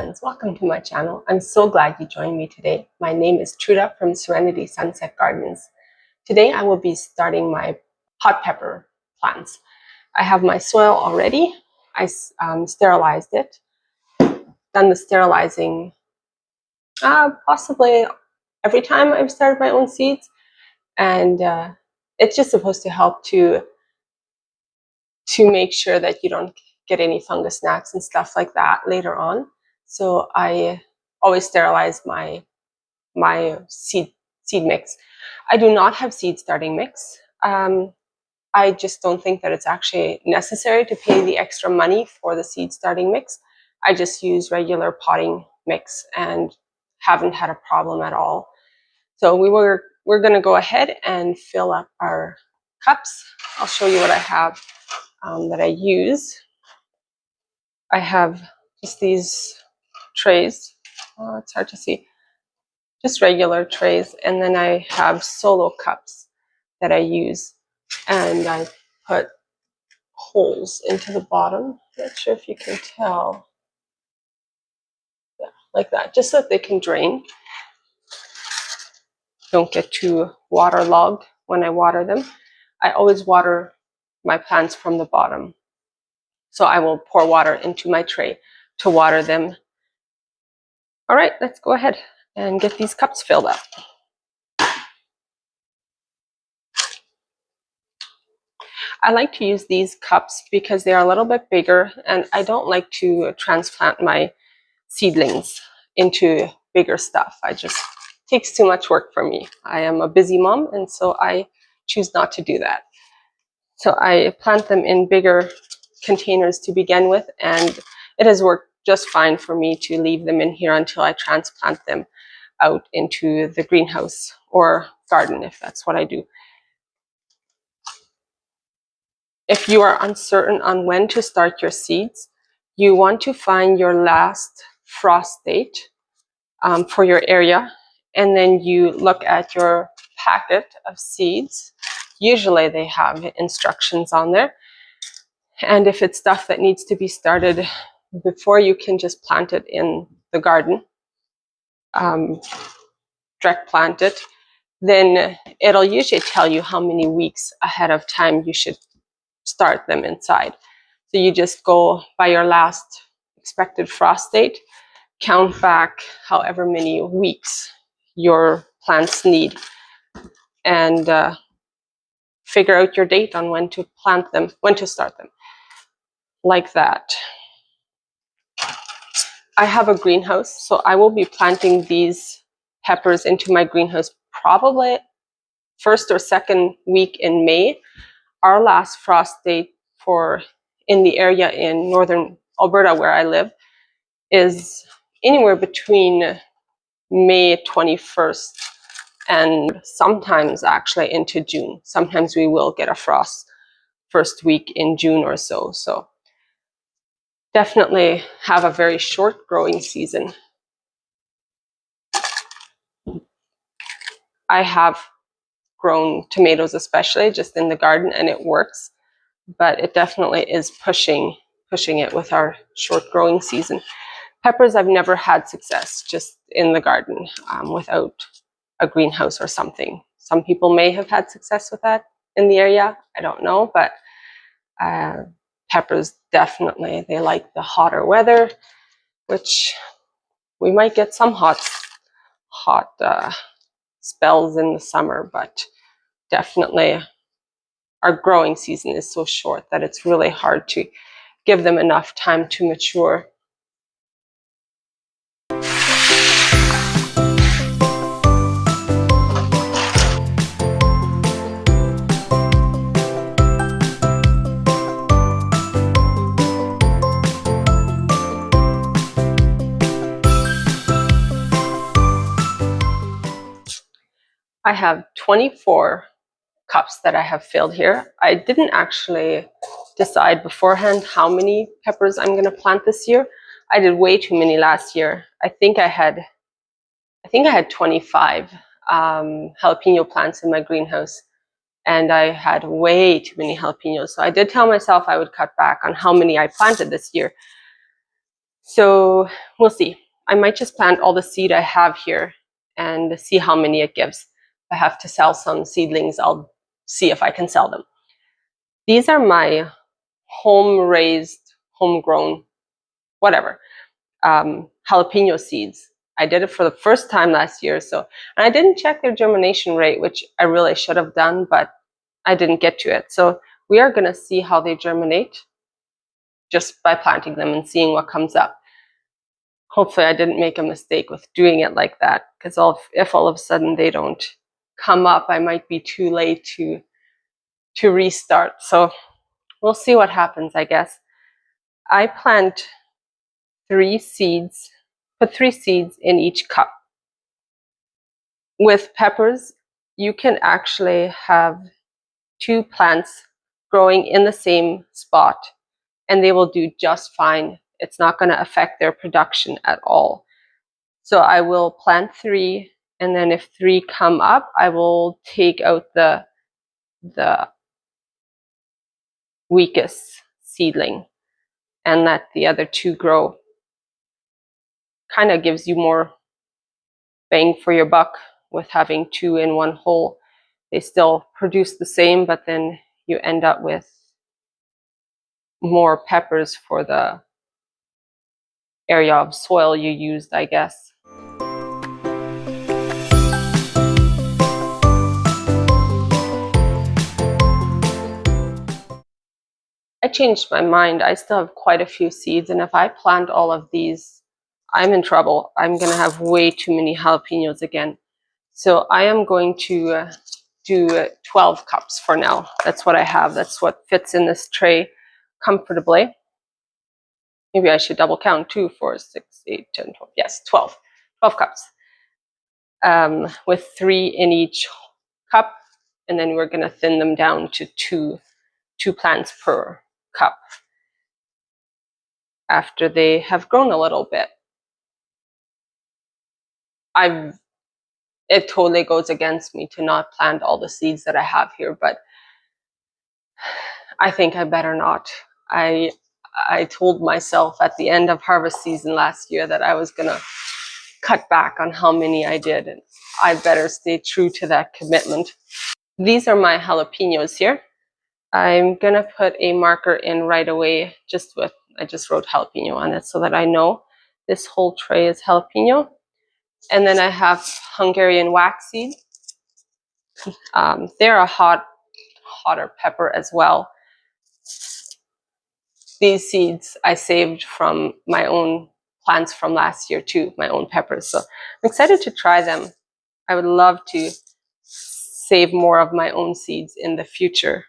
friends, welcome to my channel. I'm so glad you joined me today. My name is Truda from Serenity Sunset Gardens. Today I will be starting my hot pepper plants. I have my soil already. I sterilized it, done the sterilizing possibly every time I've started my own seeds, and it's just supposed to help to make sure that you don't get any fungus gnats and stuff like that later on. So I always sterilize my seed mix. I do not have seed starting mix. I just don't think that it's actually necessary to pay the extra money for the seed starting mix. I just use regular potting mix and haven't had a problem at all. So we're going to go ahead and fill up our cups. I'll show you what I have that I use. I have just these trays. It's hard to see. Just regular trays, and then I have solo cups that I use, and I put holes into the bottom. Not sure if you can tell. Yeah, like that, just so that they can drain. Don't get too waterlogged when I water them. I always water my plants from the bottom. So I will pour water into my tray to water them. All right, let's go ahead and get these cups filled up. I like to use these cups because they are a little bit bigger, and I don't like to transplant my seedlings into bigger stuff. It takes too much work for me. I am a busy mom, and so I choose not to do that. So I plant them in bigger containers to begin with, and it has worked just fine for me to leave them in here until I transplant them out into the greenhouse or garden, if that's what I do. If you are uncertain on when to start your seeds, you want to find your last frost date for your area, and then you look at your packet of seeds. Usually they have instructions on there, and if it's stuff that needs to be started before, you can just plant it in the garden, direct plant it. Then it'll usually tell you how many weeks ahead of time you should start them inside. So you just go by your last expected frost date, count back however many weeks your plants need, and figure out your date on when to plant them, when to start them, like that. I have a greenhouse, so I will be planting these peppers into my greenhouse probably first or second week in May. Our last frost date for in the area in northern Alberta where I live is anywhere between May 21st and sometimes actually into June. Sometimes we will get a frost first week in June or so. So definitely have a very short growing season. I have grown tomatoes especially just in the garden, and it works, but it definitely is pushing it with our short growing season. Peppers, I've never had success just in the garden without a greenhouse or something. Some people may have had success with that in the area. I don't know, but peppers definitely, they like the hotter weather, which we might get some hot spells in the summer, but definitely our growing season is so short that it's really hard to give them enough time to mature. I have 24 cups that I have filled here. I didn't actually decide beforehand how many peppers I'm going to plant this year. I did way too many last year. I think I had 25 jalapeno plants in my greenhouse, and I had way too many jalapenos. So I did tell myself I would cut back on how many I planted this year. So we'll see. I might just plant all the seed I have here and see how many it gives. If I have to sell some seedlings, I'll see if I can sell them. These are my home-raised, homegrown, whatever, jalapeno seeds. I did it for the first time last year, and I didn't check their germination rate, which I really should have done, but I didn't get to it. So we are going to see how they germinate just by planting them and seeing what comes up. Hopefully I didn't make a mistake with doing it like that, because if all of a sudden they don't come up, I might be too late to restart. So we'll see what happens, I guess. I plant 3 seeds, put 3 seeds in each cup. With peppers, you can actually have 2 plants growing in the same spot, and they will do just fine. It's not going to affect their production at all. So I will plant 3, and then if 3 come up, I will take out the weakest seedling and let the other 2 grow. Kind of gives you more bang for your buck with having 2 in one hole. They still produce the same, but then you end up with more peppers for the area of soil you used, I guess. I changed my mind. I still have quite a few seeds, and if I plant all of these, I'm in trouble. I'm going to have way too many jalapenos again. So I am going to do 12 cups for now. That's what I have. That's what fits in this tray comfortably. Maybe I should double count. 2, 4, 6, 8, 10, 12. Yes, 12. 12 cups. With 3 in each cup, and then we're going to thin them down to two plants per cup after they have grown a little bit. It totally goes against me to not plant all the seeds that I have here, but I think I better not. I told myself at the end of harvest season last year that I was going to cut back on how many I did, and I better stay true to that commitment. These are my jalapenos here. I'm going to put a marker in right away, I just wrote jalapeno on it so that I know this whole tray is jalapeno. And then I have Hungarian wax seed. They're a hotter pepper as well. These seeds I saved from my own plants from last year too, my own peppers. So I'm excited to try them. I would love to save more of my own seeds in the future.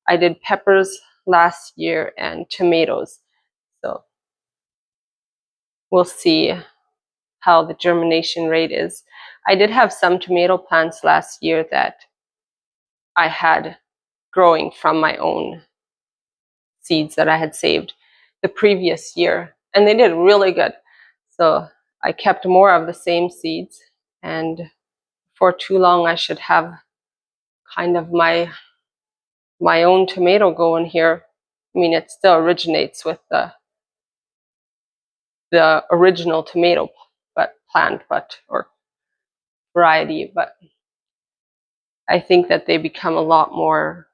I did peppers last year and tomatoes. So we'll see how the germination rate is. I did have some tomato plants last year that I had growing from my own seeds that I had saved the previous year, and they did really good. So I kept more of the same seeds, and for too long I should have kind of my own tomato going here. I mean, it still originates with the original tomato plant, or variety, but I think that they become a lot more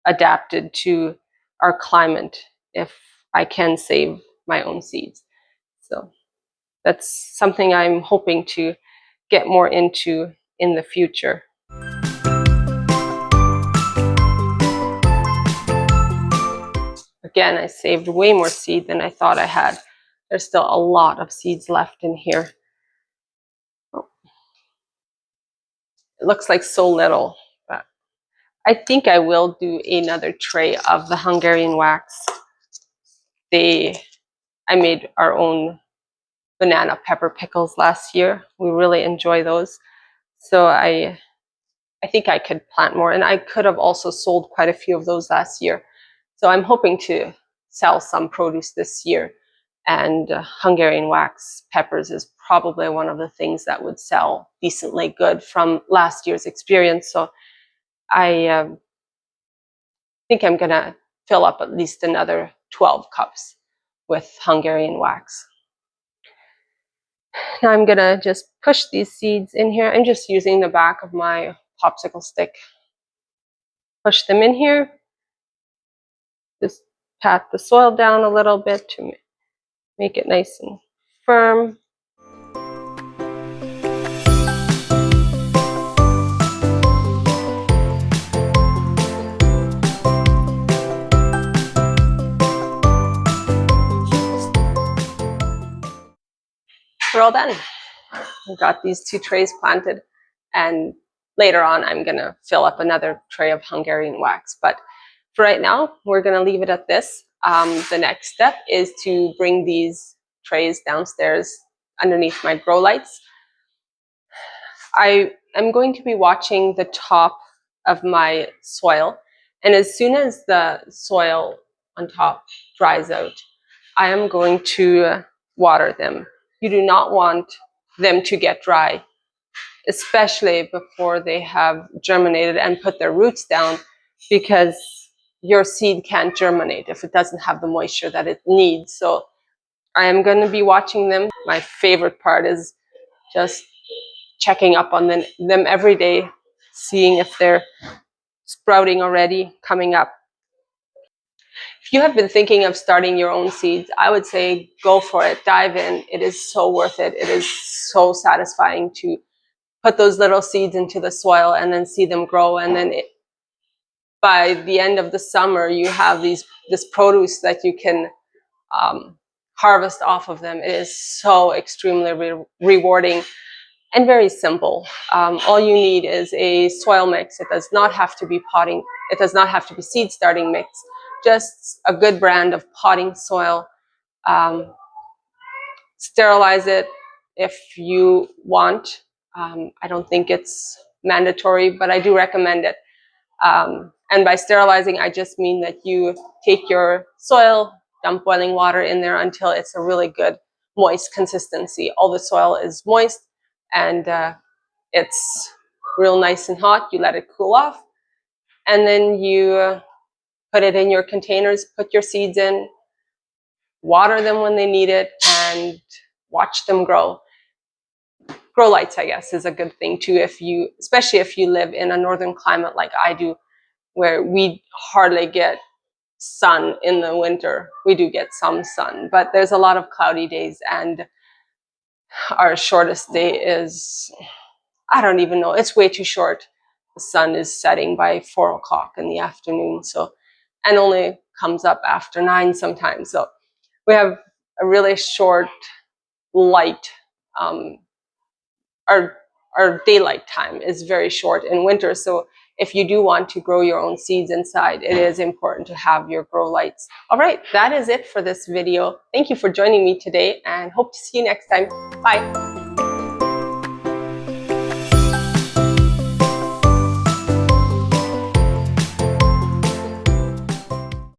adapted to our climate if I can save my own seeds. So that's something I'm hoping to get more into in the future. Again, I saved way more seed than I thought I had. There's still a lot of seeds left in here. Oh. It looks like so little, but I think I will do another tray of the Hungarian wax. I made our own banana pepper pickles last year. We really enjoy those. So I think I could plant more, and I could have also sold quite a few of those last year. So I'm hoping to sell some produce this year, and Hungarian wax peppers is probably one of the things that would sell decently good from last year's experience. So I think I'm gonna fill up at least another 12 cups with Hungarian wax. Now I'm gonna just push these seeds in here. I'm just using the back of my popsicle stick. Push them in here. Just pat the soil down a little bit to make it nice and firm. We're all done. I've got these 2 trays planted, and later on I'm gonna fill up another tray of Hungarian wax. But for right now, we're gonna leave it at this. The next step is to bring these trays downstairs underneath my grow lights. I am going to be watching the top of my soil, and as soon as the soil on top dries out, I am going to water them. You do not want them to get dry, especially before they have germinated and put their roots down, because your seed can't germinate if it doesn't have the moisture that it needs. So I am going to be watching them. My favorite part is just checking up on them every day, seeing if they're sprouting already, coming up. If you have been thinking of starting your own seeds, I would say go for it, dive in. It is so worth it. It is so satisfying to put those little seeds into the soil and then see them grow. And then by the end of the summer, you have this produce that you can harvest off of them. It is so extremely rewarding and very simple. All you need is a soil mix. It does not have to be potting. It does not have to be seed starting mix. Just a good brand of potting soil. Sterilize it if you want. I don't think it's mandatory, but I do recommend it. And by sterilizing, I just mean that you take your soil, dump boiling water in there until it's a really good moist consistency. All the soil is moist and it's real nice and hot. You let it cool off, and then you put it in your containers, put your seeds in, water them when they need it, and watch them grow. Grow lights, I guess, is a good thing too, especially if you live in a northern climate like I do, where we hardly get sun in the winter. We do get some sun, but there's a lot of cloudy days, and our shortest day is, I don't even know, it's way too short. The sun is setting by 4 o'clock in the afternoon, so, and only comes up after 9 sometimes. So we have a really short light. Our daylight time is very short in winter. So if you do want to grow your own seeds inside, it is important to have your grow lights. All right, that is it for this video. Thank you for joining me today, and hope to see you next time. Bye.